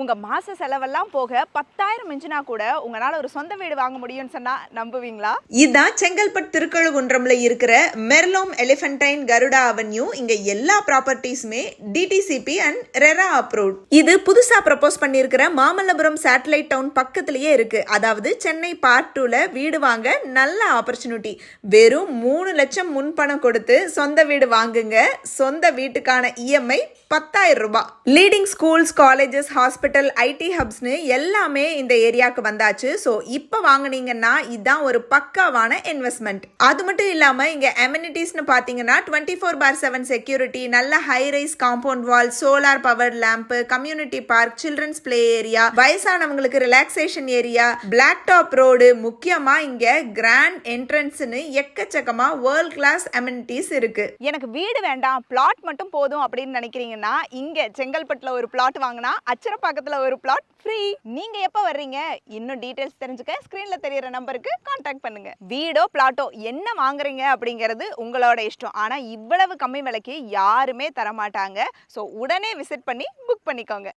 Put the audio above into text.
உங்க மாச செலவெல்லாம் போக 10,000 மிஞ்சினா கூட உங்களால ஒரு சொந்த வீடு வாங்க முடியும்னு சொன்னா நம்புவீங்களா? இதான் செங்கல்பட்டு திருக்கழுகுன்றம்ல இருக்கிற மெர்லோம் எலிஃபென்டைன் கருடா அவென்யூ. இங்க எல்லா ப்ராப்பர்ட்டிஸுமே டிடிசிபி அண்ட் ரெரா அப்ரூவ்ட். இது புதுசா ப்ரப்போஸ் பண்ணியிருக்கிற மாமல்லபுரம் சேட்டலைட் டவுன் பக்கத்திலேயே இருக்கு. அதாவது சென்னை பார்ட் 2ல வீடு வாங்க நல்ல ஆப்பர்ச்சுனிட்டி. வெறும் 3 லட்சம் முன்பணம் கொடுத்து சொந்த வீடு வாங்குங்க. சொந்த வீட்டுக்கான இஎம்ஐ 10,000 ரூபாய். Leading schools, colleges, hospital, IT ஹப்ஸ்னு எல்லாமே இந்த ஏரியாவுக்கு வந்தாச்சு. ஸோ இப்போ வாங்கினீங்கன்னா இதுதான் ஒரு பக்காவான இன்வெஸ்ட்மெண்ட். அது மட்டும் இல்லாமல் இங்கே அமெனிட்டிஸ்னு பார்த்தீங்கன்னா 24/7 செக்யூரிட்டி, நல்ல high rise compound wall, solar power lamp, community park, children's play area, வயசானவங்களுக்கு relaxation area, black top road, முக்கியமா இங்க கிராண்ட் என்ட்ரன்ஸ்னு எக்கச்சக்கமா வேர்ல்ட் கிளாஸ் அமெனிட்டிஸ் இருக்கு. எனக்கு வீடு வேண்டாம், பிளாட் மட்டும் போதும் அப்படின்னு நினைக்கிறீங்கன்னா இங்க செங்கல்பட்டுல ஒரு பிளாட் வாங்கினா அச்சரப்பாக்கத்துல ஒரு பிளாட் ஃப்ரீ. நீங்க எப்ப வர்றீங்க? இன்னும் டீடைல்ஸ் தெரிஞ்சுக்க ஸ்கிரீன்ல தெரியற நம்பருக்கு கான்டாக்ட் பண்ணுங்க. வீடோ பிளாட்டோ என்ன வாங்குறீங்க அப்படிங்கிறது உங்களோட இஷ்டம். ஆனா இவ்வளவு கம்மி விலைக்கு யாருமே தர மாட்டாங்க. ஸோ உடனே விசிட் பண்ணி புக் பண்ணிக்கோங்க.